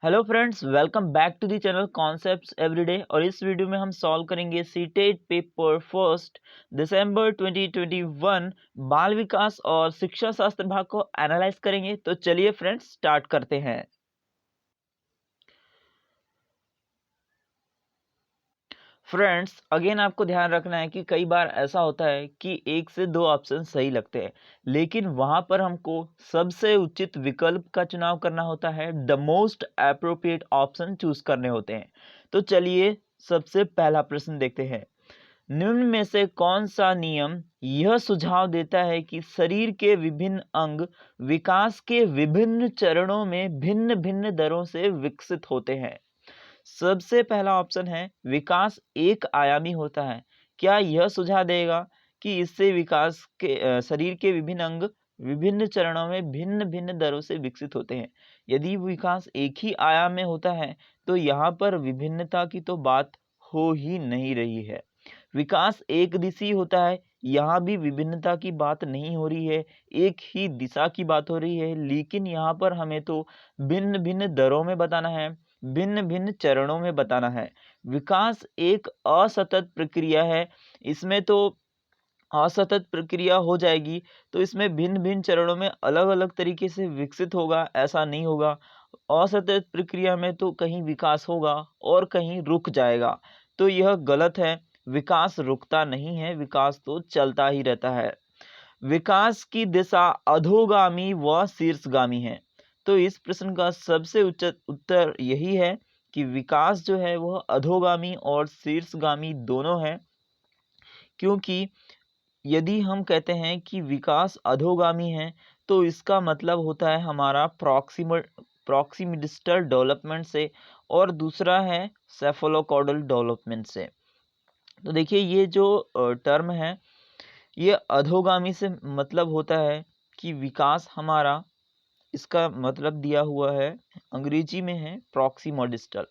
Hello friends, welcome back to the channel concepts everyday. और इस video में हम सॉल्व करेंगे सीटेट पेपर फर्स्ट दिसंबर 2021 बाल विकास और शिक्षा शास्त्र भाग को एनालाइज करेंगे। तो चलिए फ्रेंड्स स्टार्ट करते हैं। फ्रेंड्स अगेन आपको ध्यान रखना है कि कई बार ऐसा होता है कि एक से दो ऑप्शन सही लगते हैं, लेकिन वहां पर हमको सबसे उचित विकल्प का चुनाव करना होता है। The most appropriate option choose करने होते हैं। तो चलिए सबसे पहला प्रश्न देखते हैं। निम्न में से कौन सा नियम यह सुझाव देता है कि शरीर के विभिन्न अंग विकास के विभिन्न चरणों में भिन्न भिन्न दरों से विकसित होते हैं? सबसे पहला ऑप्शन है विकास एक आयामी होता है। क्या यह सुझाव देगा कि इससे विकास के शरीर के विभिन्न अंग विभिन्न चरणों में भिन्न भिन्न दरों से विकसित होते हैं? यदि विकास एक ही आयाम में होता है तो यहाँ पर विभिन्नता की तो बात हो ही नहीं रही है। विकास एक दिशी होता है, यहाँ भी विभिन्नता की बात नहीं हो रही है, एक ही दिशा की बात हो रही है। लेकिन यहाँ पर हमें तो भिन्न भिन्न दरों में बताना है, भिन्न भिन्न चरणों में बताना है। विकास एक असतत प्रक्रिया है, इसमें तो असतत प्रक्रिया हो जाएगी, तो इसमें भिन्न भिन्न चरणों में अलग अलग तरीके से विकसित होगा, ऐसा नहीं होगा। असतत प्रक्रिया में तो कहीं विकास होगा और कहीं रुक जाएगा, तो यह गलत है। विकास रुकता नहीं है, विकास तो चलता ही रहता है। विकास की दिशा अधोगामी व शीर्षगामी है। तो इस प्रश्न का सबसे उचित उत्तर यही है कि विकास जो है वह अधोगामी और शीर्षगामी दोनों है। क्योंकि यदि हम कहते हैं कि विकास अधोगामी है तो इसका मतलब होता है हमारा प्रॉक्सिमिडिस्टल डेवलपमेंट से, और दूसरा है सेफलोकॉडल डेवलपमेंट से। तो देखिए ये जो टर्म है ये अधोगामी से मतलब होता है कि विकास हमारा, इसका मतलब दिया हुआ है अंग्रेजी में है प्रॉक्सिमोडिस्टल।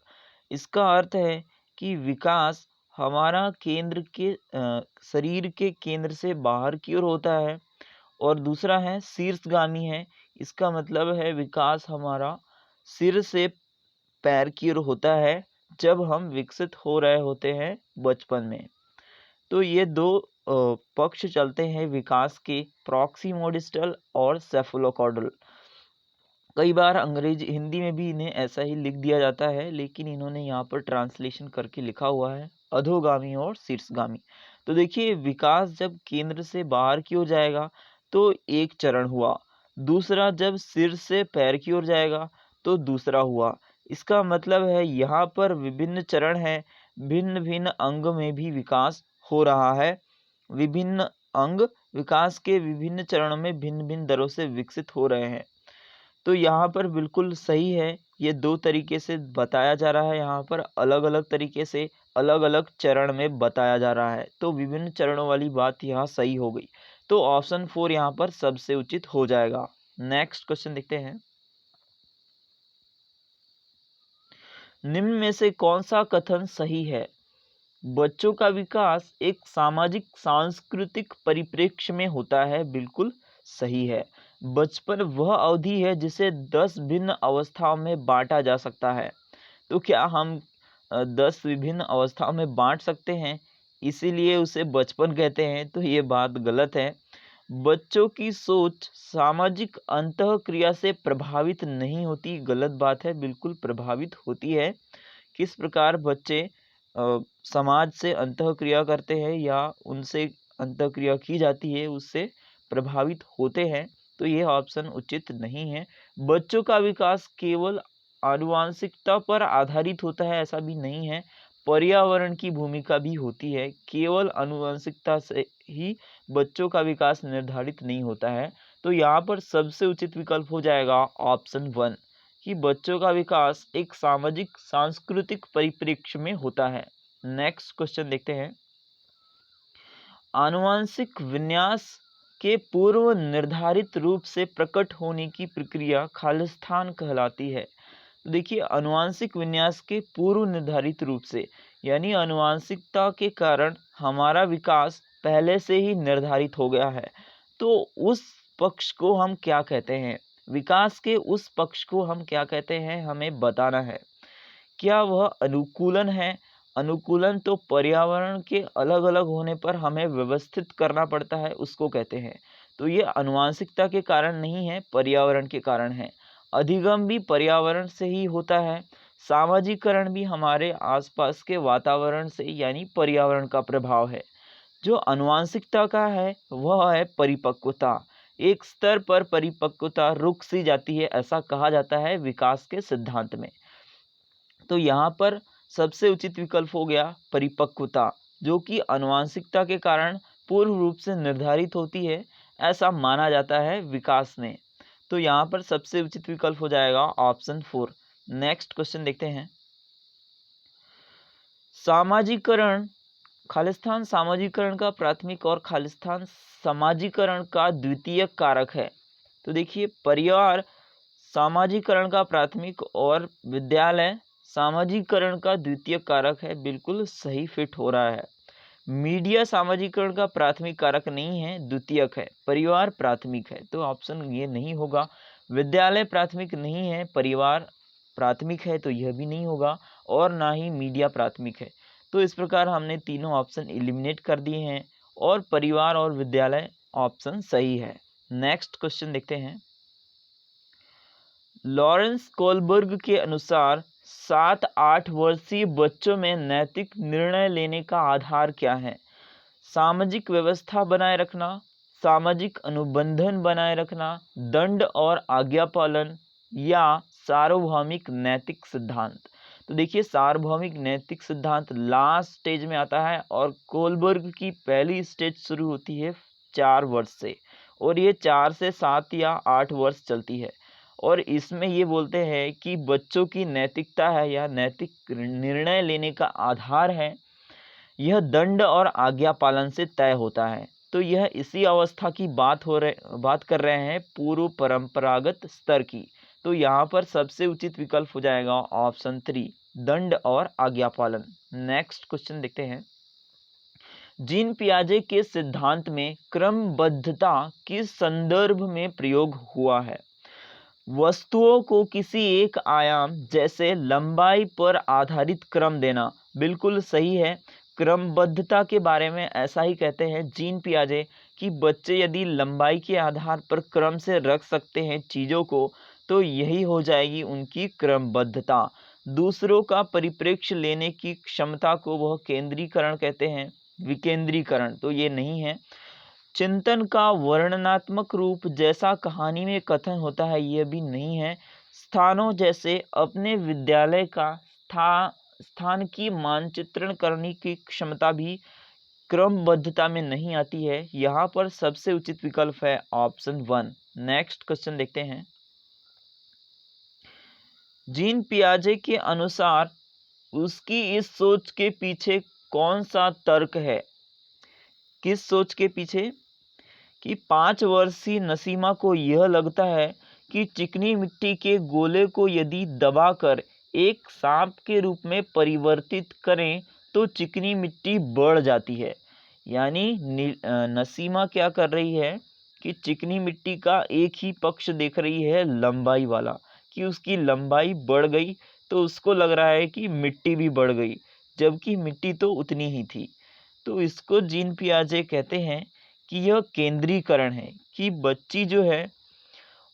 इसका अर्थ है कि विकास हमारा केंद्र के शरीर के केंद्र से बाहर की ओर होता है। और दूसरा है शीर्षगामी है, इसका मतलब है विकास हमारा सिर से पैर की ओर होता है जब हम विकसित हो रहे होते हैं बचपन में। तो ये दो पक्ष चलते हैं विकास के, प्रॉक्सिमोडिस्टल और सेफलोकॉडल। कई बार अंग्रेजी हिंदी में भी इन्हें ऐसा ही लिख दिया जाता है, लेकिन इन्होंने यहाँ पर ट्रांसलेशन करके लिखा हुआ है अधोगामी और शीर्षगामी। तो देखिए विकास जब केंद्र से बाहर की ओर जाएगा तो एक चरण हुआ, दूसरा जब सिर से पैर की ओर जाएगा तो दूसरा हुआ। इसका मतलब है यहाँ पर विभिन्न चरण हैं, भिन्न भिन्न अंग में भी विकास हो रहा है। विभिन्न अंग विकास के विभिन्न चरणों में भिन्न भिन्न दरों से विकसित हो रहे हैं। तो यहाँ पर बिल्कुल सही है, ये दो तरीके से बताया जा रहा है, यहाँ पर अलग अलग तरीके से अलग अलग चरण में बताया जा रहा है। तो विभिन्न चरणों वाली बात यहाँ सही हो गई, तो ऑप्शन 4 यहाँ पर सबसे उचित हो जाएगा। नेक्स्ट क्वेश्चन देखते हैं। निम्न में से कौन सा कथन सही है? बच्चों का विकास एक सामाजिक सांस्कृतिक परिप्रेक्ष्य में होता है। बिल्कुल सही है। बचपन वह अवधि है जिसे 10 भिन्न अवस्थाओं में बांटा जा सकता है। तो क्या हम 10 विभिन्न अवस्थाओं में बांट सकते हैं, इसीलिए उसे बचपन कहते हैं? तो ये बात गलत है। बच्चों की सोच सामाजिक अंतःक्रिया से प्रभावित नहीं होती, गलत बात है। बिल्कुल प्रभावित होती है। किस प्रकार बच्चे समाज से अंतःक्रिया करते हैं या उनसे अंतःक्रिया की जाती है उससे प्रभावित होते हैं, तो यह ऑप्शन उचित नहीं है। बच्चों का विकास केवल आनुवांशिकता पर आधारित होता है, ऐसा भी नहीं है। पर्यावरण की भूमिका भी होती है, केवल आनुवंशिकता से ही बच्चों का विकास निर्धारित नहीं होता है। तो यहाँ पर सबसे उचित विकल्प हो जाएगा ऑप्शन 1 कि बच्चों का विकास एक सामाजिक सांस्कृतिक परिप्रेक्ष्य में होता है। नेक्स्ट क्वेश्चन देखते हैं। आनुवांशिक विन्यास के पूर्व निर्धारित रूप से प्रकट होने की प्रक्रिया खालिस्तान कहलाती है। तो देखिए आनुवांशिक विन्यास के पूर्व निर्धारित रूप से, यानी आनुवांशिकता के कारण हमारा विकास पहले से ही निर्धारित हो गया है, तो उस पक्ष को हम क्या कहते हैं? विकास के उस पक्ष को हम क्या कहते हैं, हमें बताना है। क्या वह अनुकूलन है? अनुकूलन तो पर्यावरण के अलग अलग होने पर हमें व्यवस्थित करना पड़ता है, उसको कहते हैं। तो ये आनुवांशिकता के कारण नहीं है, पर्यावरण के कारण है। अधिगम भी पर्यावरण से ही होता है। सामाजिकरण भी हमारे आसपास के वातावरण से यानी पर्यावरण का प्रभाव है। जो आनुवांशिकता का है वह है परिपक्वता। एक स्तर पर परिपक्वता रुक सी जाती है, ऐसा कहा जाता है विकास के सिद्धांत में। तो यहाँ पर सबसे उचित विकल्प हो गया परिपक्वता, जो कि आनुवांशिकता के कारण पूर्व रूप से निर्धारित होती है, ऐसा माना जाता है विकास में। तो यहाँ पर सबसे उचित विकल्प हो जाएगा ऑप्शन 4। नेक्स्ट क्वेश्चन देखते हैं। सामाजिकरण, खालिस्तान सामाजिकरण का प्राथमिक और खालिस्तान समाजीकरण का द्वितीयक कारक है। तो देखिए, परिवार सामाजीकरण का प्राथमिक और विद्यालय सामाजीकरण का द्वितीयक कारक है। बिल्कुल सही फिट हो रहा है। मीडिया सामाजीकरण का प्राथमिक कारक नहीं है, द्वितीयक है। परिवार प्राथमिक है, तो ऑप्शन ये नहीं होगा। विद्यालय प्राथमिक नहीं है, परिवार प्राथमिक है, तो यह भी नहीं होगा। और ना ही मीडिया प्राथमिक है। तो इस प्रकार हमने तीनों ऑप्शन एलिमिनेट कर दिए हैं और परिवार और विद्यालय ऑप्शन सही है। नेक्स्ट क्वेश्चन देखते हैं। लॉरेंस कोलबर्ग के अनुसार 7-8 वर्षीय बच्चों में नैतिक निर्णय लेने का आधार क्या है? सामाजिक व्यवस्था बनाए रखना, सामाजिक अनुबंधन बनाए रखना, दंड और आज्ञा पालन, या सार्वभौमिक नैतिक सिद्धांत। तो देखिए, सार्वभौमिक नैतिक सिद्धांत लास्ट स्टेज में आता है और कोलबर्ग की पहली स्टेज शुरू होती है 4 वर्ष से, और ये 4 से 7 या 8 वर्ष चलती है। और इसमें ये बोलते हैं कि बच्चों की नैतिकता है या नैतिक निर्णय लेने का आधार है, यह दंड और आज्ञा पालन से तय होता है। तो यह इसी अवस्था की बात कर रहे हैं, पूर्व परंपरागत स्तर की। तो यहाँ पर सबसे उचित विकल्प हो जाएगा ऑप्शन 3, दंड और आज्ञा पालन। नेक्स्ट क्वेश्चन देखते हैं। जीन पियाजे के सिद्धांत में क्रमबद्धता किस संदर्भ में प्रयोग हुआ है? वस्तुओं को किसी एक आयाम जैसे लंबाई पर आधारित क्रम देना। बिल्कुल सही है। क्रमबद्धता के बारे में ऐसा ही कहते हैं जीन पियाजे कि बच्चे यदि लंबाई के आधार पर क्रम से रख सकते हैं चीज़ों को, तो यही हो जाएगी उनकी क्रमबद्धता। दूसरों का परिप्रेक्ष्य लेने की क्षमता को वह केंद्रीकरण कहते हैं, विकेंद्रीकरण तो ये नहीं है। चिंतन का वर्णनात्मक रूप जैसा कहानी में कथन होता है, यह भी नहीं है। स्थानों जैसे अपने विद्यालय का स्थान की मानचित्रण करने की क्षमता भी क्रमबद्धता में नहीं आती है। यहाँ पर सबसे उचित विकल्प है ऑप्शन 1। नेक्स्ट क्वेश्चन देखते हैं। जीन पियाजे के अनुसार उसकी इस सोच के पीछे कौन सा तर्क है? किस सोच के पीछे? कि 5 वर्षीय नसीमा को यह लगता है कि चिकनी मिट्टी के गोले को यदि दबाकर एक सांप के रूप में परिवर्तित करें तो चिकनी मिट्टी बढ़ जाती है। यानी नसीमा क्या कर रही है कि चिकनी मिट्टी का एक ही पक्ष देख रही है, लंबाई वाला, कि उसकी लंबाई बढ़ गई, तो उसको लग रहा है कि मिट्टी भी बढ़ गई, जबकि मिट्टी तो उतनी ही थी। तो इसको जीन पियाजे कहते हैं कि यह केंद्रीकरण है, कि बच्ची जो है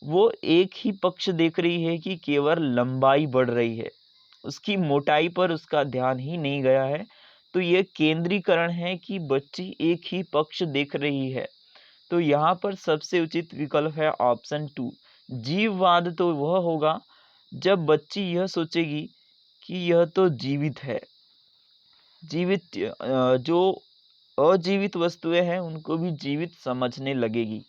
वो एक ही पक्ष देख रही है कि केवल लंबाई बढ़ रही है, उसकी मोटाई पर उसका ध्यान ही नहीं गया है। तो यह केंद्रीकरण है कि बच्ची एक ही पक्ष देख रही है। तो यहाँ पर सबसे उचित विकल्प है ऑप्शन 2। जीववाद तो वह होगा जब बच्ची यह सोचेगी कि यह तो जीवित है, जीवित जो अजीवित वस्तुएं हैं उनको भी जीवित समझने लगेगी।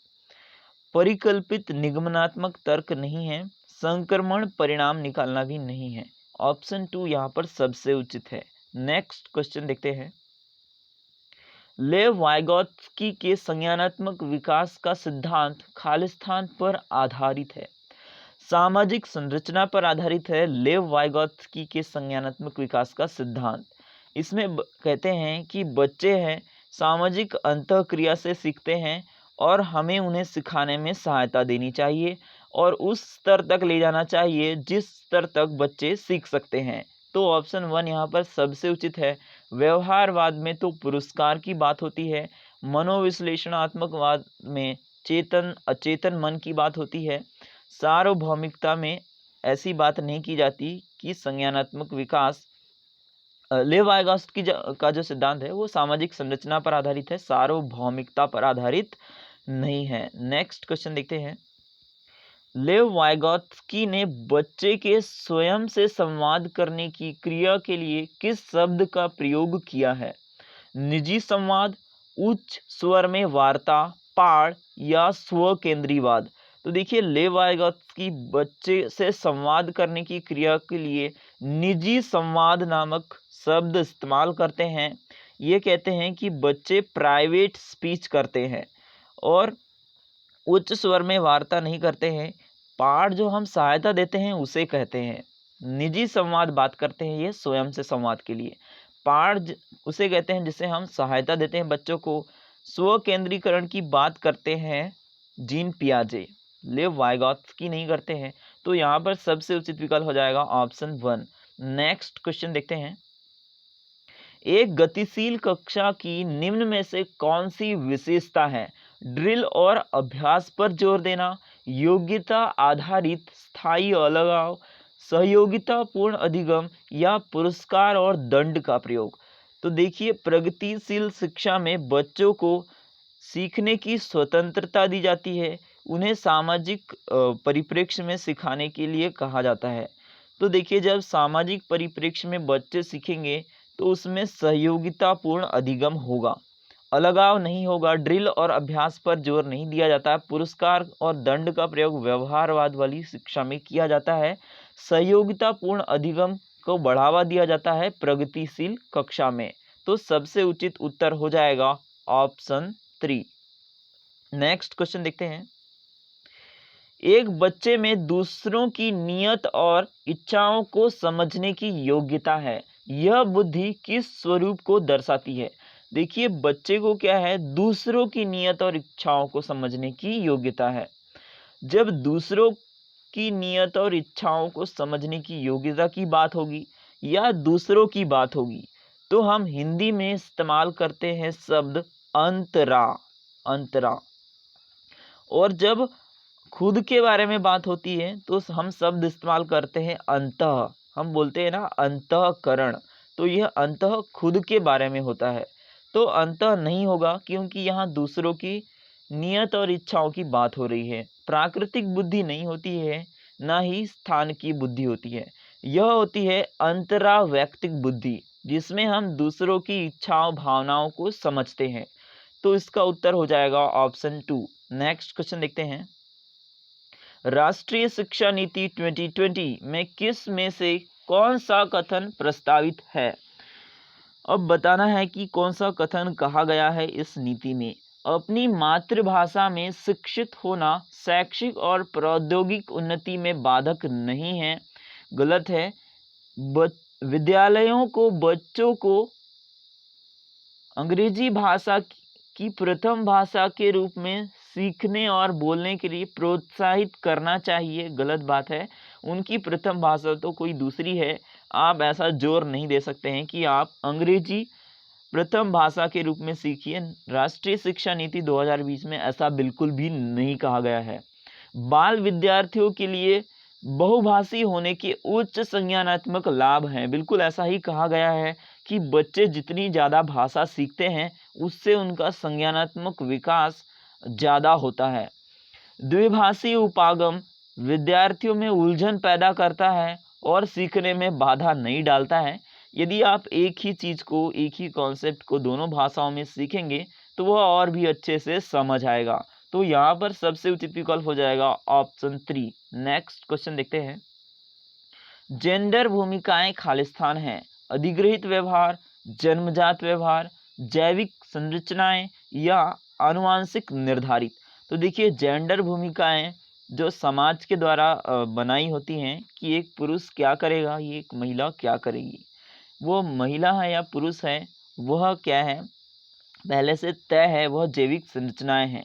परिकल्पित निगमनात्मक तर्क नहीं है, संक्रमण परिणाम निकालना भी नहीं है। ऑप्शन 2 यहाँ पर सबसे उचित है। नेक्स्ट क्वेश्चन देखते हैं। लेव वाइगोत्स्की के संज्ञानात्मक विकास का सिद्धांत खालिस्तान पर आधारित है, सामाजिक संरचना पर आधारित है। लेव वाइगोत्स्की के संज्ञानात्मक विकास का सिद्धांत, इसमें कहते हैं कि बच्चे हैं सामाजिक अंतःक्रिया से सीखते हैं और हमें उन्हें सिखाने में सहायता देनी चाहिए और उस स्तर तक ले जाना चाहिए जिस स्तर तक बच्चे सीख सकते हैं। तो ऑप्शन 1 यहाँ पर सबसे उचित है। व्यवहारवाद में तो पुरस्कार की बात होती है। मनोविश्लेषणात्मकवाद में चेतन अचेतन मन की बात होती है। सार्वभौमिकता में ऐसी बात नहीं की जाती कि संज्ञानात्मक विकास लेव वायगॉट्स्की का जो सिद्धांत है वो सामाजिक संरचना पर आधारित है, सार्वभौमिकता पर आधारित नहीं है। नेक्स्ट क्वेश्चन देखते हैं। लेव वायगॉट्स्की ने बच्चे के स्वयं से संवाद करने की क्रिया के लिए किस शब्द का प्रयोग किया है? निजी संवाद, उच्च स्वर में वार्ता, पाठ या स्व केंद्रीवाद। तो देखिए, लेव वायगॉट्स्की बच्चे से संवाद करने की क्रिया के लिए निजी संवाद नामक शब्द इस्तेमाल करते हैं। ये कहते हैं कि बच्चे प्राइवेट स्पीच करते हैं और उच्च स्वर में वार्ता नहीं करते हैं। पाठ जो हम सहायता देते हैं उसे कहते हैं। निजी संवाद बात करते हैं ये स्वयं से संवाद के लिए। पाठ उसे कहते हैं जिसे हम सहायता देते हैं बच्चों को। स्व केंद्रीकरण की बात करते हैं जीन पियाजे, लेव वायगॉट्स्की नहीं करते हैं। तो यहाँ पर सबसे उचित विकल्प हो जाएगा ऑप्शन 1। नेक्स्ट क्वेश्चन देखते हैं। एक गतिशील कक्षा की निम्न में से कौन सी विशेषता है? ड्रिल और अभ्यास पर जोर देना, योग्यता आधारित स्थायी अलगाव, सहयोगितापूर्ण अधिगम या पुरस्कार और दंड का प्रयोग। तो देखिए, प्रगतिशील शिक्षा में बच्चों को सीखने की स्वतंत्रता दी जाती है। उन्हें सामाजिक परिप्रेक्ष्य में सिखाने के लिए कहा जाता है। तो देखिए, जब सामाजिक परिप्रेक्ष्य में बच्चे सीखेंगे तो उसमें सहयोगितापूर्ण अधिगम होगा, अलगाव नहीं होगा, ड्रिल और अभ्यास पर जोर नहीं दिया जाता है, पुरस्कार और दंड का प्रयोग व्यवहारवाद वाली शिक्षा में किया जाता है, सहयोगितापूर्ण अधिगम को बढ़ावा दिया जाता है प्रगतिशील कक्षा में। तो सबसे उचित उत्तर हो जाएगा ऑप्शन 3। नेक्स्ट क्वेश्चन देखते हैं। एक बच्चे में दूसरों की नियत और इच्छाओं को समझने की योग्यता है। यह बुद्धि किस स्वरूप को दर्शाती है? देखिए, बच्चे को क्या है, दूसरों की नियत और इच्छाओं को समझने की योग्यता है। जब दूसरों की नियत और इच्छाओं को समझने की योग्यता की बात होगी या दूसरों की बात होगी तो हम हिंदी में इस्तेमाल करते हैं शब्द अंतरा। अंतरा। और जब खुद के बारे में बात होती है तो हम शब्द इस्तेमाल करते हैं अंतः। हम बोलते हैं ना अंतःकरण, तो यह अंतः खुद के बारे में होता है। तो अंतः नहीं होगा क्योंकि यहाँ दूसरों की नियत और इच्छाओं की बात हो रही है। प्राकृतिक बुद्धि नहीं होती है, ना ही स्थान की बुद्धि होती है। यह होती है अंतरावैयक्तिक बुद्धि, जिसमें हम दूसरों की इच्छाओं भावनाओं को समझते हैं। तो इसका उत्तर हो जाएगा ऑप्शन 2। नेक्स्ट क्वेश्चन देखते हैं। राष्ट्रीय शिक्षा नीति 2020 में किस में से कौन सा कथन प्रस्तावित है? अब बताना है कि कौन सा कथन कहा गया है इस नीति में। अपनी मातृभाषा में शिक्षित होना शैक्षिक और प्रौद्योगिक उन्नति में बाधक नहीं है। गलत है। विद्यालयों को बच्चों को अंग्रेजी भाषा की प्रथम भाषा के रूप में सीखने और बोलने के लिए प्रोत्साहित करना चाहिए। गलत बात है। उनकी प्रथम भाषा तो कोई दूसरी है। आप ऐसा जोर नहीं दे सकते हैं कि आप अंग्रेजी प्रथम भाषा के रूप में सीखिए। राष्ट्रीय शिक्षा नीति 2020 में ऐसा बिल्कुल भी नहीं कहा गया है। बाल विद्यार्थियों के लिए बहुभाषी होने के उच्च संज्ञानात्मक लाभ हैं। बिल्कुल ऐसा ही कहा गया है कि बच्चे जितनी ज़्यादा भाषा सीखते हैं उससे उनका संज्ञानात्मक विकास ज़्यादा होता है। द्विभाषी उपागम विद्यार्थियों में उलझन पैदा करता है और सीखने में बाधा नहीं डालता है। यदि आप एक ही चीज़ को, एक ही कॉन्सेप्ट को दोनों भाषाओं में सीखेंगे तो वह और भी अच्छे से समझ आएगा। तो यहाँ पर सबसे उचित विकल्प हो जाएगा ऑप्शन 3। नेक्स्ट क्वेश्चन देखते हैं। जेंडर भूमिकाएं खालिस्तान हैं। अधिग्रहित व्यवहार, जन्मजात व्यवहार, जैविक संरचनाएं या आनुवांशिक निर्धारित। तो देखिए, जेंडर भूमिकाएं जो समाज के द्वारा बनाई होती हैं कि एक पुरुष क्या करेगा, ये एक महिला क्या करेगी। वो महिला है या पुरुष है वह क्या है, पहले से तय है, वह जैविक संरचनाएं हैं।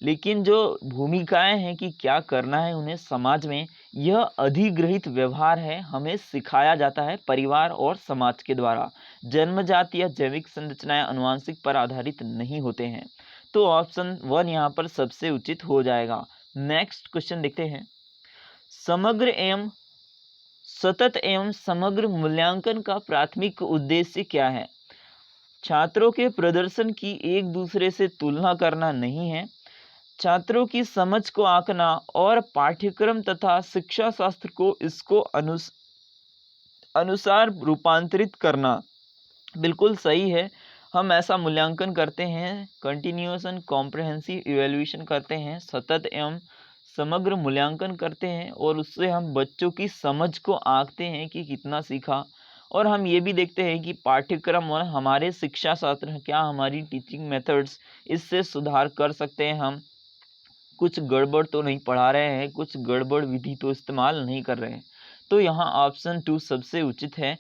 लेकिन जो भूमिकाएं हैं कि क्या करना है उन्हें समाज में, यह अधिग्रहित व्यवहार है, हमें सिखाया जाता है परिवार और समाज के द्वारा। जन्मजात या जैविक संरचनाएं आनुवंशिक पर आधारित नहीं होते हैं। तो ऑप्शन 1 यहाँ पर सबसे उचित हो जाएगा। नेक्स्ट क्वेश्चन देखते हैं। समग्र एवं सतत एवं समग्र मूल्यांकन का प्राथमिक उद्देश्य क्या है? छात्रों के प्रदर्शन की एक दूसरे से तुलना करना नहीं है, छात्रों की समझ को आंकना और पाठ्यक्रम तथा शिक्षा शास्त्र को इसको अनुसार रूपांतरित करना। बिल्कुल सही है। हम ऐसा मूल्यांकन करते हैं, कंटिन्यूएशन कॉम्प्रहेंसिव इवैल्यूएशन करते हैं, सतत एवं समग्र मूल्यांकन करते हैं और उससे हम बच्चों की समझ को आंकते हैं कि कितना सीखा। और हम ये भी देखते हैं कि पाठ्यक्रम और हमारे शिक्षा शास्त्र, क्या हमारी टीचिंग मेथड्स इससे सुधार कर सकते हैं, हम कुछ गड़बड़ तो नहीं पढ़ा रहे हैं, कुछ गड़बड़ विधि तो इस्तेमाल नहीं कर रहे हैं। तो यहाँ ऑप्शन 2 सबसे उचित है।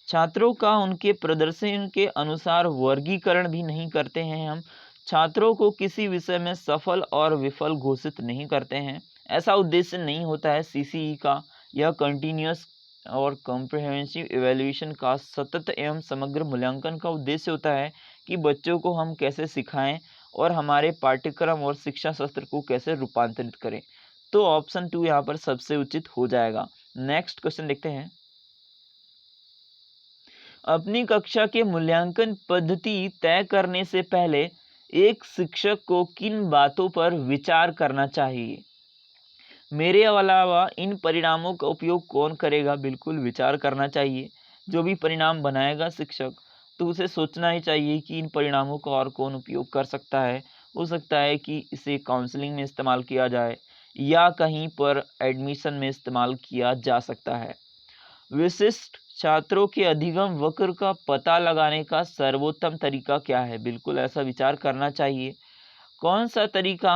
छात्रों का उनके प्रदर्शन के अनुसार वर्गीकरण भी नहीं करते हैं हम, छात्रों को किसी विषय में सफल और विफल घोषित नहीं करते हैं। ऐसा उद्देश्य नहीं होता है सीसीई का। यह कंटिन्यूअस और कॉम्प्रिहेंसिव इवैल्यूएशन का सतत एवं समग्र मूल्यांकन का उद्देश्य होता है कि बच्चों को हम कैसे सिखाएं और हमारे पाठ्यक्रम और शिक्षा शास्त्र को कैसे रूपांतरित करें। तो ऑप्शन 2 यहाँ पर सबसे उचित हो जाएगा। नेक्स्ट क्वेश्चन देखते हैं। अपनी कक्षा के मूल्यांकन पद्धति तय करने से पहले एक शिक्षक को किन बातों पर विचार करना चाहिए? मेरे अलावा इन परिणामों का उपयोग कौन करेगा? बिल्कुल विचार करना चाहिए। जो भी परिणाम बनाएगा शिक्षक, तो उसे सोचना ही चाहिए कि इन परिणामों का और कौन उपयोग कर सकता है। हो सकता है कि इसे काउंसलिंग में इस्तेमाल किया जाए या कहीं पर एडमिशन में इस्तेमाल किया जा सकता है। विशिष्ट छात्रों के अधिगम वक्र का पता लगाने का सर्वोत्तम तरीका क्या है? बिल्कुल ऐसा विचार करना चाहिए। कौन सा तरीका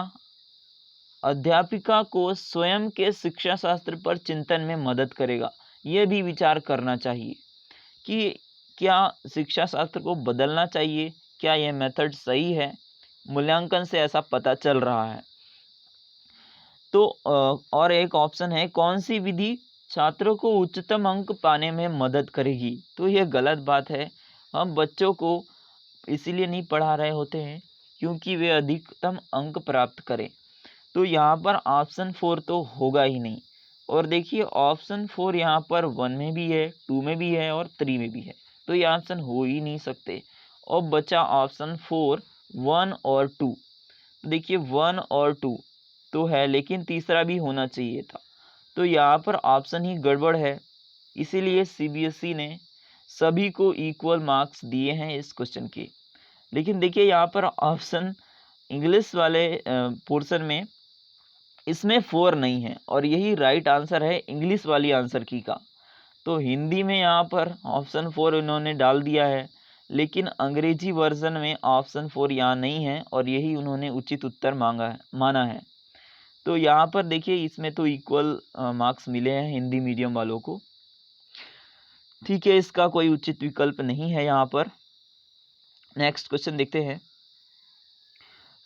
अध्यापिका को स्वयं के शिक्षा शास्त्र पर चिंतन में मदद करेगा? यह भी विचार करना चाहिए कि क्या शिक्षा शास्त्र को बदलना चाहिए, क्या यह मेथड सही है? मूल्यांकन से ऐसा पता चल रहा है। तो और एक ऑप्शन है, कौन सी विधि छात्रों को उच्चतम अंक पाने में मदद करेगी? तो यह गलत बात है। हम बच्चों को इसीलिए नहीं पढ़ा रहे होते हैं क्योंकि वे अधिकतम अंक प्राप्त करें। तो यहाँ पर ऑप्शन 4 तो होगा ही नहीं। और देखिए ऑप्शन 4 यहाँ पर 1 में भी है, 2 में भी है और 3 में भी है। तो ये ऑप्शन हो ही नहीं सकते। और बचा ऑप्शन 4, 1 और 2। देखिए 1 और 2 तो है, लेकिन तीसरा भी होना चाहिए था। तो यहाँ पर ऑप्शन ही गड़बड़ है। इसीलिए सीबीएसई ने सभी को इक्वल मार्क्स दिए हैं इस क्वेश्चन के। लेकिन देखिए यहाँ पर ऑप्शन इंग्लिश वाले पोर्शन में इसमें 4 नहीं है और यही राइट आंसर है इंग्लिश वाली आंसर की का। तो हिंदी में यहाँ पर ऑप्शन 4 उन्होंने डाल दिया है, लेकिन अंग्रेजी वर्जन में ऑप्शन 4 यहाँ नहीं है और यही उन्होंने उचित उत्तर माना है। तो यहाँ पर देखिए इसमें तो इक्वल मार्क्स मिले हैं हिंदी मीडियम वालों को। ठीक है, इसका कोई उचित विकल्प नहीं है यहाँ पर। नेक्स्ट क्वेश्चन देखते हैं।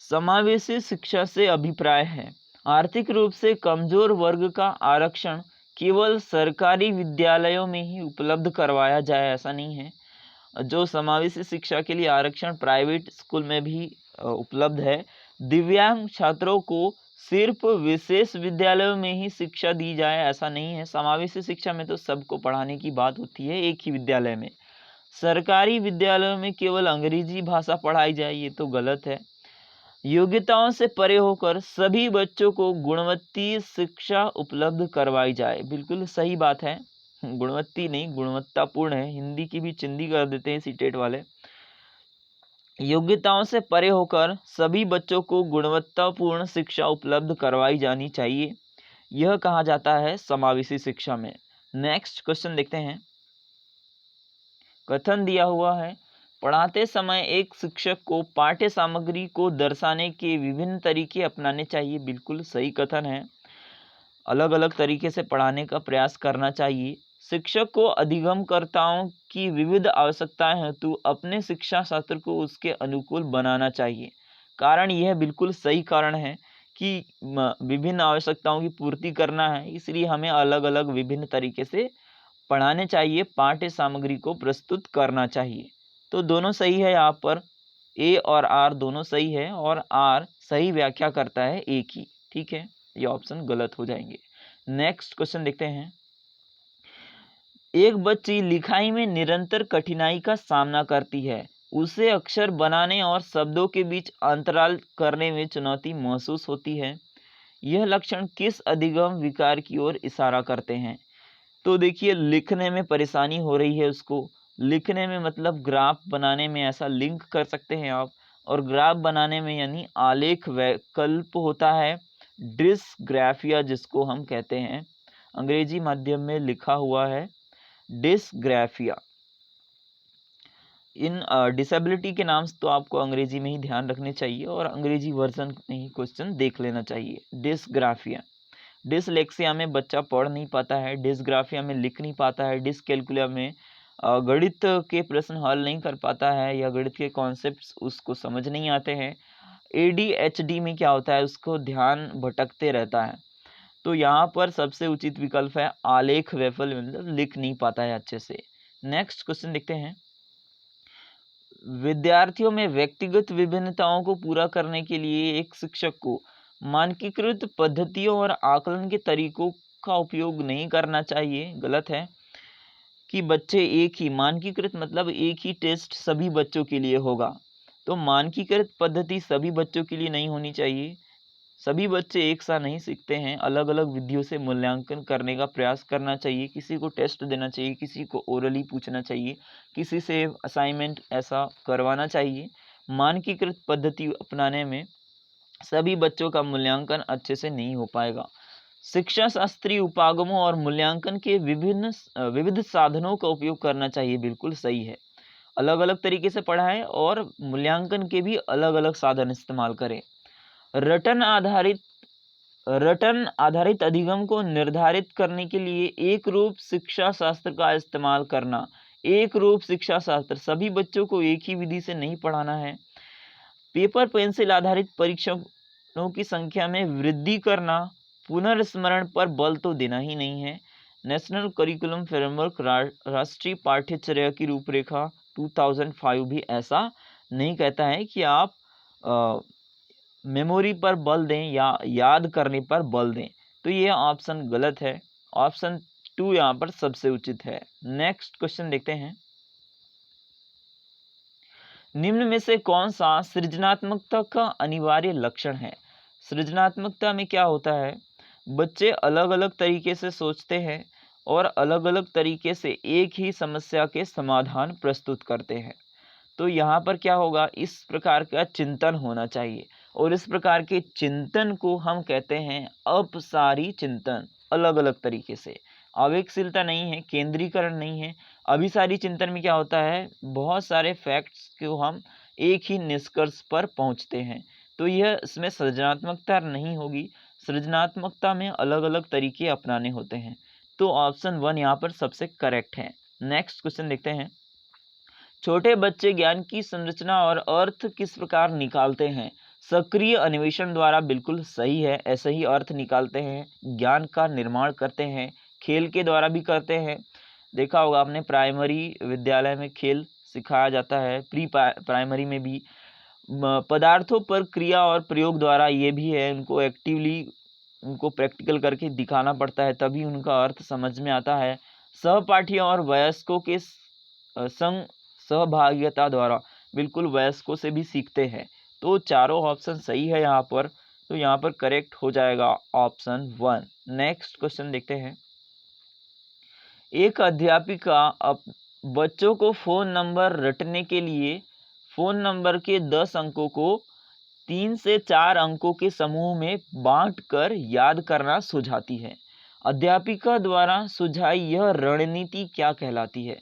समावेशी शिक्षा से अभिप्राय है, आर्थिक रूप से कमजोर वर्ग का आरक्षण केवल सरकारी विद्यालयों में ही उपलब्ध करवाया जाए, ऐसा नहीं है। जो समावेशी शिक्षा के लिए आरक्षण प्राइवेट स्कूल में भी उपलब्ध है। दिव्यांग छात्रों को सिर्फ विशेष विद्यालयों में ही शिक्षा दी जाए, ऐसा नहीं है। समावेशी शिक्षा में तो सबको पढ़ाने की बात होती है एक ही विद्यालय में। सरकारी विद्यालयों में केवल अंग्रेजी भाषा पढ़ाई जाए, ये तो गलत है। योग्यताओं से परे होकर सभी बच्चों को गुणवत्तीय शिक्षा उपलब्ध करवाई जाए, बिल्कुल सही बात है। गुणवत्ती नहीं, गुणवत्तापूर्ण है। हिंदी की भी चिंदी कर देते हैं सीटेट वाले। योग्यताओं से परे होकर सभी बच्चों को गुणवत्तापूर्ण शिक्षा उपलब्ध करवाई जानी चाहिए, यह कहा जाता है समावेशी शिक्षा में। नेक्स्ट क्वेश्चन देखते हैं। कथन दिया हुआ है, पढ़ाते समय एक शिक्षक को पाठ्य सामग्री को दर्शाने के विभिन्न तरीके अपनाने चाहिए, बिल्कुल सही कथन है। अलग अलग तरीके से पढ़ाने का प्रयास करना चाहिए। शिक्षक को अधिगमकर्ताओं की विविध आवश्यकताएं हेतु अपने शिक्षा शास्त्र को उसके अनुकूल बनाना चाहिए। कारण यह बिल्कुल सही कारण है कि विभिन्न आवश्यकताओं की पूर्ति करना है, इसलिए हमें अलग अलग विभिन्न तरीके से पढ़ाने चाहिए, पाठ्य सामग्री को प्रस्तुत करना चाहिए। तो दोनों सही है, यहाँ पर ए और आर दोनों सही है और आर सही व्याख्या करता है ए की। ठीक है, ये ऑप्शन गलत हो जाएंगे। नेक्स्ट क्वेश्चन देखते हैं। एक बच्ची लिखाई में निरंतर कठिनाई का सामना करती है, उसे अक्षर बनाने और शब्दों के बीच अंतराल करने में चुनौती महसूस होती है। यह लक्षण किस अधिगम विकार की ओर इशारा करते हैं? तो देखिए, लिखने में परेशानी हो रही है उसको। लिखने में मतलब ग्राफ बनाने में, ऐसा लिंक कर सकते हैं आप। और ग्राफ बनाने में यानी आलेख वैकल्प होता है, डिस्ग्राफिया जिसको हम कहते हैं, अंग्रेजी माध्यम में लिखा हुआ है डिस्ग्राफिया। इन डिसेबिलिटी के नाम तो आपको अंग्रेजी में ही ध्यान रखने चाहिए और अंग्रेजी वर्जन में ही क्वेश्चन देख लेना चाहिए। डिस्ग्राफिया, डिसलेक्सिया में बच्चा पढ़ नहीं पाता है, डिस्ग्राफिया में लिख नहीं पाता है, डिसकैल्कुलिया में गणित के प्रश्न हल नहीं कर पाता है या गणित के कॉन्सेप्ट्स उसको समझ नहीं आते हैं। ADHD में क्या होता है, उसको ध्यान भटकते रहता है। तो यहाँ पर सबसे उचित विकल्प है आलेख वैफल्य, मतलब लिख नहीं पाता है अच्छे से। नेक्स्ट क्वेश्चन देखते हैं। विद्यार्थियों में व्यक्तिगत विभिन्नताओं को पूरा करने के लिए एक शिक्षक को मानकीकृत पद्धतियों और आकलन के तरीकों का उपयोग नहीं करना चाहिए। गलत है कि बच्चे एक ही मानकीकृत मतलब एक ही टेस्ट सभी बच्चों के लिए होगा। तो मानकीकृत पद्धति सभी बच्चों के लिए नहीं होनी चाहिए। सभी बच्चे एक साथ नहीं सीखते हैं, अलग अलग विधियों से मूल्यांकन करने का प्रयास करना चाहिए। किसी को टेस्ट देना चाहिए, किसी को ओरली पूछना चाहिए, किसी से असाइनमेंट ऐसा करवाना चाहिए। मानकीकृत पद्धति अपनाने में सभी बच्चों का मूल्यांकन अच्छे से नहीं हो पाएगा। शिक्षा शास्त्रीय उपागमों और मूल्यांकन के विविध साधनों का उपयोग करना चाहिए, बिल्कुल सही है। अलग अलग तरीके से पढ़ाएं और मूल्यांकन के भी अलग अलग साधन इस्तेमाल करें। रटन आधारित अधिगम को निर्धारित करने के लिए एक रूप शिक्षा शास्त्र का इस्तेमाल करना। एक रूप शिक्षा शास्त्र, सभी बच्चों को एक ही विधि से नहीं पढ़ाना है। पेपर पेंसिल आधारित परीक्षणों की संख्या में वृद्धि करना। पुनर्स्मरण पर बल तो देना ही नहीं है। नेशनल करिकुलम फ्रेमवर्क, राष्ट्रीय पाठ्यचर्या की रूपरेखा 2005 भी ऐसा नहीं कहता है कि आप मेमोरी पर बल दें या याद करने पर बल दें। तो ये ऑप्शन गलत है। ऑप्शन 2 यहाँ पर सबसे उचित है। नेक्स्ट क्वेश्चन देखते हैं। निम्न में से कौन सा सृजनात्मकता का अनिवार्य लक्षण है? सृजनात्मकता में क्या होता है, बच्चे अलग अलग तरीके से सोचते हैं और अलग अलग तरीके से एक ही समस्या के समाधान प्रस्तुत करते हैं। तो यहाँ पर क्या होगा, इस प्रकार का चिंतन होना चाहिए और इस प्रकार के चिंतन को हम कहते हैं अपसारी चिंतन। अलग अलग तरीके से, आवेगशीलता नहीं है, केंद्रीकरण नहीं है। अभिसारी चिंतन में क्या होता है, बहुत सारे फैक्ट्स को हम एक ही निष्कर्ष पर पहुंचते हैं। तो यह इसमें सृजनात्मकता नहीं होगी। सृजनात्मकता में अलग अलग तरीके अपनाने होते हैं। तो ऑप्शन 1 यहाँ पर सबसे करेक्ट है। नेक्स्ट क्वेश्चन देखते हैं। छोटे बच्चे ज्ञान की संरचना और अर्थ किस प्रकार निकालते हैं? सक्रिय अन्वेषण द्वारा, बिल्कुल सही है, ऐसे ही अर्थ निकालते हैं, ज्ञान का निर्माण करते हैं, खेल के द्वारा भी करते हैं। देखा होगा आपने, प्राइमरी विद्यालय में खेल सिखाया जाता है, प्री प्राइमरी में भी। पदार्थों पर क्रिया और प्रयोग द्वारा ये भी है, उनको एक्टिवली उनको प्रैक्टिकल करके दिखाना पड़ता है, तभी उनका अर्थ समझ में आता है। सहपाठियों और वयस्कों के संग सहभागिता द्वारा, बिल्कुल वयस्कों से भी सीखते हैं। तो चारों ऑप्शन सही है यहाँ पर। तो यहाँ पर करेक्ट हो जाएगा ऑप्शन 1। नेक्स्ट क्वेश्चन देखते हैं। एक अध्यापिका बच्चों को फोन नंबर रटने के लिए फोन नंबर के 10 अंकों को 3 से 4 अंकों के समूह में बांटकर याद करना सुझाती है। अध्यापिका द्वारा सुझाई यह रणनीति क्या कहलाती है?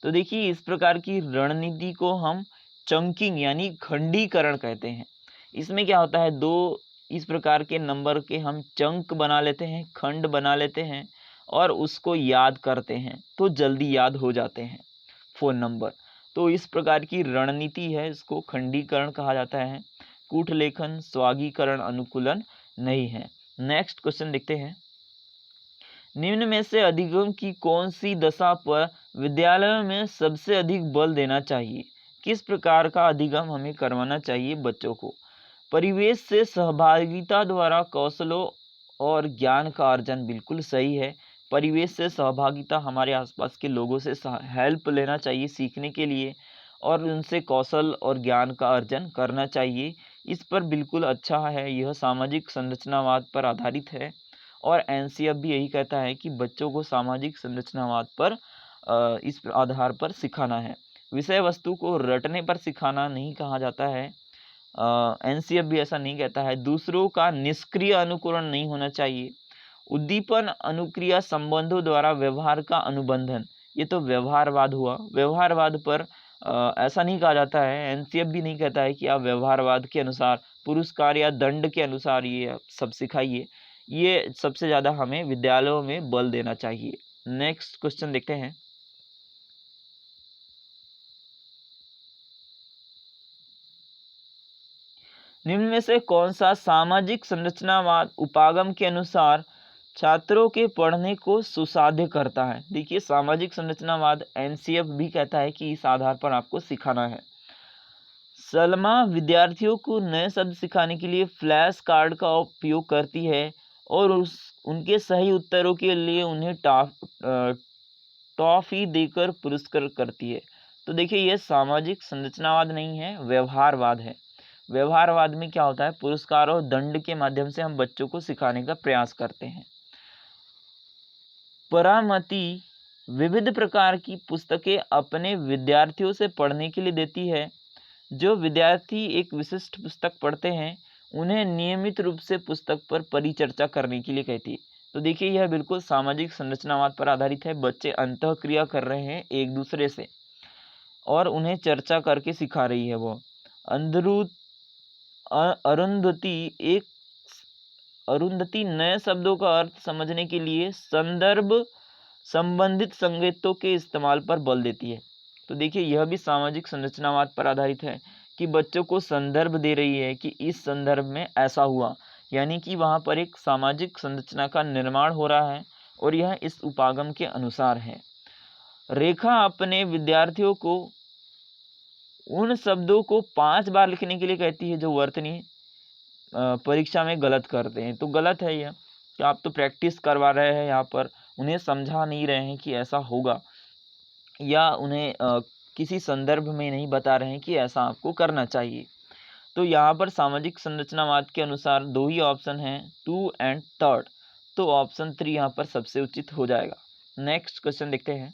तो देखिए, इस प्रकार की रणनीति को हम चंकिंग यानी खंडीकरण कहते हैं। इसमें क्या होता है, दो इस प्रकार के नंबर के हम चंक बना लेते हैं, खंड बना लेते हैं और उसको याद करते हैं, तो जल्दी याद हो जाते हैं फोन नंबर। तो इस प्रकार की रणनीति है, इसको खंडीकरण कहा जाता है। कूट लेखन, स्वागीकरण, अनुकूलन नहीं है। नेक्स्ट क्वेश्चन देखते हैं। निम्न में से अधिगम की कौन सी दशा पर विद्यालयों में सबसे अधिक बल देना चाहिए? किस प्रकार का अधिगम हमें करवाना चाहिए बच्चों को? परिवेश से सहभागिता द्वारा कौशलों और ज्ञान का अर्जन, बिल्कुल सही है। परिवेश से सहभागिता, हमारे आसपास के लोगों से हेल्प लेना चाहिए सीखने के लिए और उनसे कौशल और ज्ञान का अर्जन करना चाहिए। इस पर बिल्कुल अच्छा है, यह सामाजिक संरचनावाद पर आधारित है और एनसीएफ भी यही कहता है कि बच्चों को सामाजिक संरचनावाद पर इस आधार पर सिखाना है। विषय वस्तु को रटने पर सिखाना नहीं कहा जाता है। एनसीएफ भी ऐसा नहीं कहता है। दूसरों का निष्क्रिय अनुकरण नहीं होना चाहिए। उद्दीपन अनुक्रिया संबंधों द्वारा व्यवहार का अनुबंधन, ये तो व्यवहारवाद हुआ। व्यवहारवाद पर ऐसा नहीं कहा जाता है। एनसीएफ भी नहीं कहता है कि आप व्यवहारवाद के अनुसार पुरस्कार या दंड के अनुसार ये सब सिखाइए। ये सबसे ज़्यादा हमें विद्यालयों में बल देना चाहिए। नेक्स्ट क्वेश्चन देखते हैं। निम्न में से कौन सा सामाजिक संरचनावाद उपागम के अनुसार छात्रों के पढ़ने को सुसाध्य करता है? देखिए, सामाजिक संरचनावाद एनसीएफ भी कहता है कि इस आधार पर आपको सिखाना है। सलमा विद्यार्थियों को नए शब्द सिखाने के लिए फ्लैश कार्ड का उपयोग करती है और उनके सही उत्तरों के लिए उन्हें टॉफी देकर पुरस्कृत करती है। तो देखिए, यह सामाजिक संरचनावाद नहीं है, व्यवहारवाद है। व्यवहारवाद में क्या होता है, पुरस्कार और दंड के माध्यम से हम बच्चों को सिखाने का प्रयास करते हैं। परामति विविध प्रकार की पुस्तकें अपने विद्यार्थियों से पढ़ने के लिए देती है। जो विद्यार्थी एक विशिष्ट पुस्तक पढ़ते हैं उन्हें नियमित रूप से पुस्तक पर परिचर्चा करने के लिए कहती है। तो देखिए, यह बिल्कुल सामाजिक संरचनावाद पर आधारित है। बच्चे अंतःक्रिया कर रहे हैं एक दूसरे से और उन्हें चर्चा करके सिखा रही है वो। अरुंधति नए शब्दों का अर्थ समझने के लिए संदर्भ संबंधित संकेतों के इस्तेमाल पर बल देती है। तो देखिए, यह भी सामाजिक संरचनावाद पर आधारित है कि बच्चों को संदर्भ दे रही है कि इस संदर्भ में ऐसा हुआ, यानी कि वहाँ पर एक सामाजिक संरचना का निर्माण हो रहा है और यह इस उपागम के अनुसार है। रेखा अपने विद्यार्थियों को उन शब्दों को 5 बार लिखने के लिए कहती है जो वर्तनी परीक्षा में गलत करते हैं। तो गलत है यह कि आप तो प्रैक्टिस करवा रहे हैं, यहाँ पर उन्हें समझा नहीं रहे हैं कि ऐसा होगा, या उन्हें किसी संदर्भ में नहीं बता रहे हैं कि ऐसा आपको करना चाहिए। तो यहाँ पर सामाजिक संरचनावाद के अनुसार 2 ही ऑप्शन हैं, 2 एंड 3। तो ऑप्शन 3 यहाँ पर सबसे उचित हो जाएगा। नेक्स्ट क्वेश्चन देखते हैं।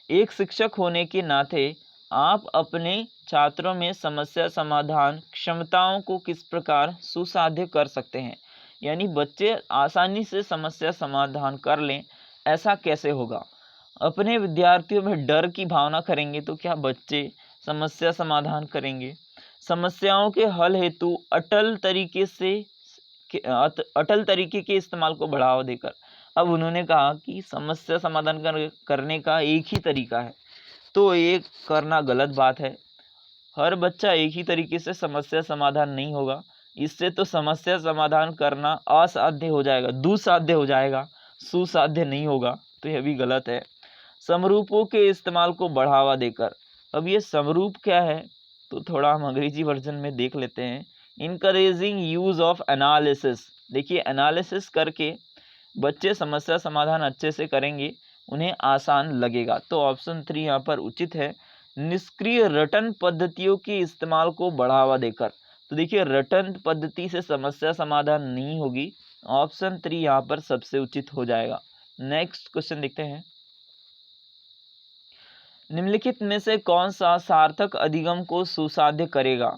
एक शिक्षक होने के नाते आप अपने छात्रों में समस्या समाधान क्षमताओं को किस प्रकार सुसाध्य कर सकते हैं? यानी बच्चे आसानी से समस्या समाधान कर लें, ऐसा कैसे होगा? अपने विद्यार्थियों में डर की भावना करेंगे तो क्या बच्चे समस्या समाधान करेंगे? समस्याओं के हल हेतु अटल तरीके के इस्तेमाल को बढ़ावा देकर, अब उन्होंने कहा कि समस्या समाधान करने का एक ही तरीका है, तो ये करना गलत बात है। हर बच्चा एक ही तरीके से समस्या समाधान नहीं होगा। इससे तो समस्या समाधान करना असाध्य हो जाएगा, दुसाध्य हो जाएगा, सुसाध्य नहीं होगा। तो यह भी गलत है। समरूपों के इस्तेमाल को बढ़ावा देकर, अब ये समरूप क्या है तो थोड़ा हम अंग्रेजी वर्जन में देख लेते हैं। इनकरेजिंग यूज ऑफ एनालिसिस, देखिए एनालिसिस करके बच्चे समस्या समाधान अच्छे से करेंगे, उन्हें आसान लगेगा। तो ऑप्शन 3 यहाँ पर उचित है। निष्क्रिय रटन पद्धतियों के इस्तेमाल को बढ़ावा देकर, तो देखिए रटन पद्धति से समस्या समाधान नहीं होगी। ऑप्शन 3 यहाँ पर सबसे उचित हो जाएगा। नेक्स्ट क्वेश्चन देखते हैं। निम्नलिखित में से कौन सा सार्थक अधिगम को सुसाध्य करेगा?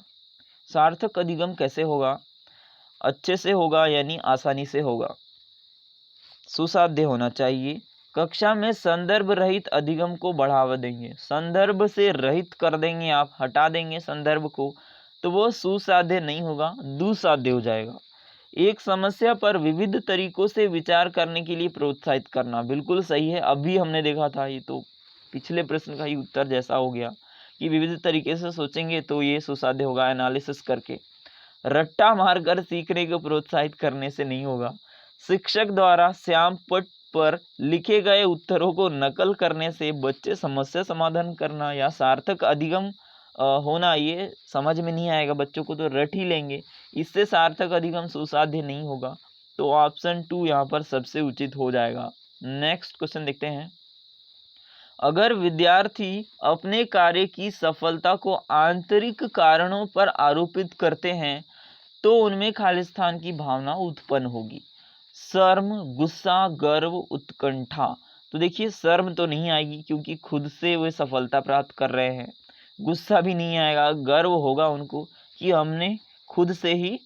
सार्थक अधिगम कैसे होगा? अच्छे से होगा यानी आसानी से होगा, सुसाध्य होना चाहिए। कक्षा में संदर्भ रहित अधिगम को बढ़ावा देंगे। संदर्भ से रहित कर देंगे आप, हटा देंगे संदर्भ को, तो वो सुसाध्य नहीं होगा, दुसाध्य हो जाएगा। एक समस्या पर विविध तरीकों से विचार करने के लिए प्रोत्साहित करना, बिल्कुल सही है। अभी हमने देखा था, ये तो पिछले प्रश्न का ही उत्तर जैसा हो गया कि विविध तरीके से सोचेंगे तो ये सुसाध्य होगा एनालिसिस करके। रट्टा मारकर सीखने को प्रोत्साहित करने से नहीं होगा। शिक्षक द्वारा श्याम पट पर लिखे गए उत्तरों को नकल करने से बच्चे समस्या समाधान करना या सार्थक अधिगम होना ये समझ में नहीं आएगा, बच्चों को तो रट ही लेंगे, इससे सार्थक अधिगम सुसाध्य नहीं होगा। तो ऑप्शन 2 यहाँ पर सबसे उचित हो जाएगा। नेक्स्ट क्वेश्चन देखते हैं। अगर विद्यार्थी अपने कार्य की सफलता को आंतरिक कारणों पर आरोपित करते हैं तो उनमें खालिस्तान की भावना उत्पन्न होगी। शर्म, गुस्सा, गर्व, उत्कंठा। तो देखिए शर्म तो नहीं आएगी क्योंकि खुद से वे सफलता प्राप्त कर रहे हैं। गुस्सा भी नहीं आएगा, गर्व होगा उनको कि हमने खुद से ही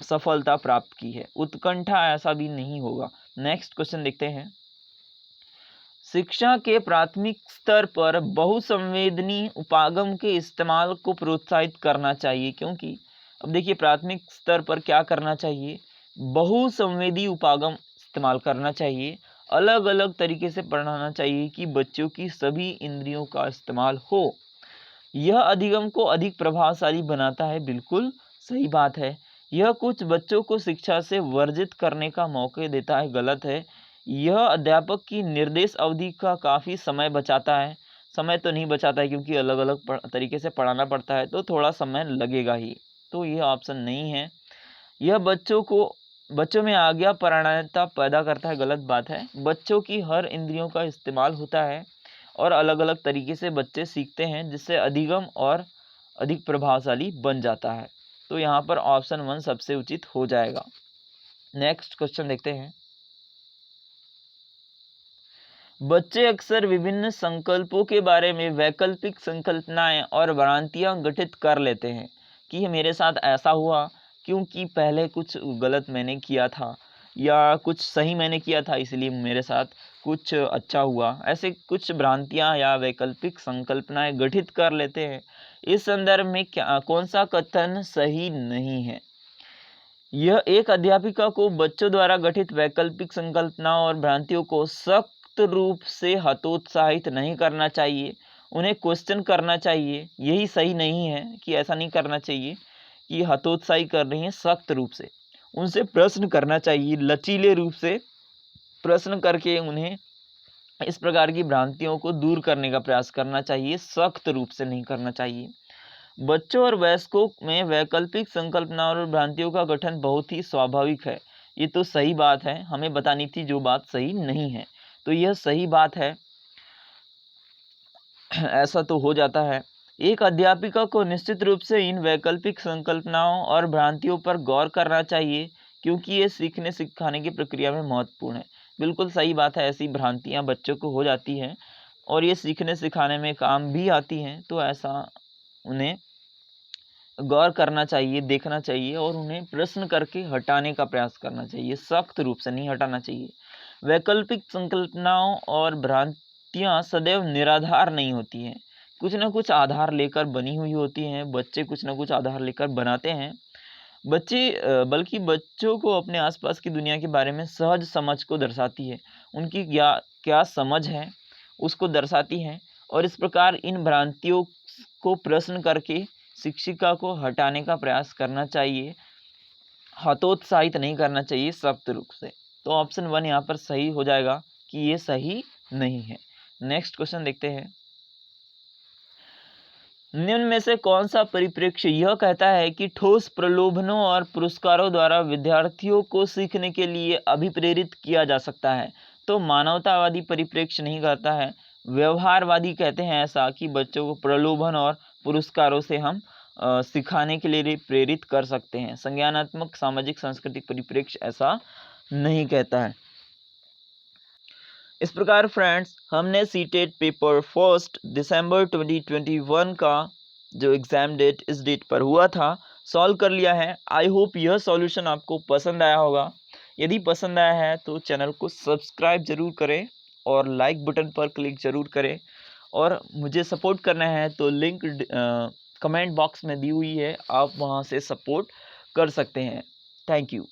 सफलता प्राप्त की है। उत्कंठा ऐसा भी नहीं होगा। नेक्स्ट क्वेश्चन देखते हैं। शिक्षा के प्राथमिक स्तर पर बहुसंवेदनी उपागम के इस्तेमाल को प्रोत्साहित करना चाहिए, क्योंकि अब देखिए प्राथमिक स्तर पर क्या करना चाहिए, बहुसंवेदी उपागम इस्तेमाल करना चाहिए, अलग अलग तरीके से पढ़ाना चाहिए कि बच्चों की सभी इंद्रियों का इस्तेमाल हो। यह अधिगम को अधिक प्रभावशाली बनाता है। बिल्कुल सही बात है। यह कुछ बच्चों को शिक्षा से वर्जित करने का मौका देता है, गलत है। यह अध्यापक की निर्देश अवधि का काफ़ी समय बचाता है। समय तो नहीं बचाता है क्योंकि अलग अलग तरीके से पढ़ाना पड़ता है तो थोड़ा समय लगेगा ही। तो यह ऑप्शन नहीं है। यह बच्चों में आज्ञापरायणता पैदा करता है, गलत बात है। बच्चों की हर इंद्रियों का इस्तेमाल होता है और अलग अलग तरीके से बच्चे सीखते हैं जिससे अधिगम और अधिक प्रभावशाली बन जाता है। तो यहाँ पर ऑप्शन 1 सबसे उचित हो जाएगा। नेक्स्ट क्वेश्चन देखते हैं। बच्चे अक्सर विभिन्न संकल्पों के बारे में वैकल्पिक संकल्पनाएं और भ्रांतियां गठित कर लेते हैं कि मेरे साथ ऐसा हुआ क्योंकि पहले कुछ गलत मैंने किया था या कुछ सही मैंने किया था इसलिए मेरे साथ कुछ अच्छा हुआ। ऐसे कुछ भ्रांतियां या वैकल्पिक संकल्पनाएं गठित कर लेते हैं। इस संदर्भ में कौन सा कथन सही नहीं है? यह एक अध्यापिका को बच्चों द्वारा गठित वैकल्पिक संकल्पनाओं और भ्रांतियों को सख्त रूप से हतोत्साहित नहीं करना चाहिए, उन्हें क्वेश्चन करना चाहिए। यही सही नहीं है कि ऐसा नहीं करना चाहिए कि हतोत्साहित कर रही हैं, सख्त रूप से उनसे प्रश्न करना चाहिए, लचीले रूप से प्रश्न करके उन्हें इस प्रकार की भ्रांतियों को दूर करने का प्रयास करना चाहिए, सख्त रूप से नहीं करना चाहिए। बच्चों और वयस्कों में वैकल्पिक संकल्पना और भ्रांतियों का गठन बहुत ही स्वाभाविक है। ये तो सही बात है, हमें बतानी थी जो बात सही नहीं है, तो यह सही बात है। ऐसा तो हो जाता है। एक अध्यापिका को निश्चित रूप से इन वैकल्पिक संकल्पनाओं और भ्रांतियों पर गौर करना चाहिए क्योंकि ये सीखने सिखाने की प्रक्रिया में महत्वपूर्ण है। बिल्कुल सही बात है, ऐसी भ्रांतियां बच्चों को हो जाती हैं और ये सीखने सिखाने में काम भी आती हैं, तो ऐसा उन्हें गौर करना चाहिए, देखना चाहिए और उन्हें प्रश्न करके हटाने का प्रयास करना चाहिए, सख्त रूप से नहीं हटाना चाहिए। वैकल्पिक संकल्पनाओं और भ्रांतियाँ सदैव निराधार नहीं होती हैं, कुछ न कुछ आधार लेकर बनी हुई होती हैं। बच्चे कुछ न कुछ आधार लेकर बनाते हैं। बल्कि बच्चों को अपने आसपास की दुनिया के बारे में सहज समझ को दर्शाती है, उनकी क्या क्या समझ है उसको दर्शाती हैं और इस प्रकार इन भ्रांतियों को प्रश्न करके शिक्षिका को हटाने का प्रयास करना चाहिए, हतोत्साहित नहीं करना चाहिए, सख्त रूप से। तो ऑप्शन 1 यहाँ पर सही हो जाएगा कि ये सही नहीं है। नेक्स्ट क्वेश्चन देखते हैं। निम्न में से कौन सा परिप्रेक्ष्य यह कहता है कि ठोस प्रलोभनों और पुरस्कारों द्वारा विद्यार्थियों को सीखने के लिए अभिप्रेरित किया जा सकता है? तो मानवतावादी परिप्रेक्ष्य नहीं कहता है, व्यवहारवादी कहते हैं ऐसा कि बच्चों को प्रलोभन और पुरस्कारों से हम सिखाने के लिए प्रेरित कर सकते हैं। संज्ञानात्मक सामाजिक सांस्कृतिक परिप्रेक्ष्य ऐसा नहीं कहता है। इस प्रकार फ्रेंड्स हमने सीटेट पेपर 1 दिसंबर 2021 का जो एग्ज़ाम डेट इस डेट पर हुआ था सॉल्व कर लिया है। आई होप यह सॉल्यूशन आपको पसंद आया होगा। यदि पसंद आया है तो चैनल को सब्सक्राइब ज़रूर करें और लाइक बटन पर क्लिक ज़रूर करें और मुझे सपोर्ट करना है तो लिंक कमेंट बॉक्स में दी हुई है, आप वहां से सपोर्ट कर सकते हैं। Thank you.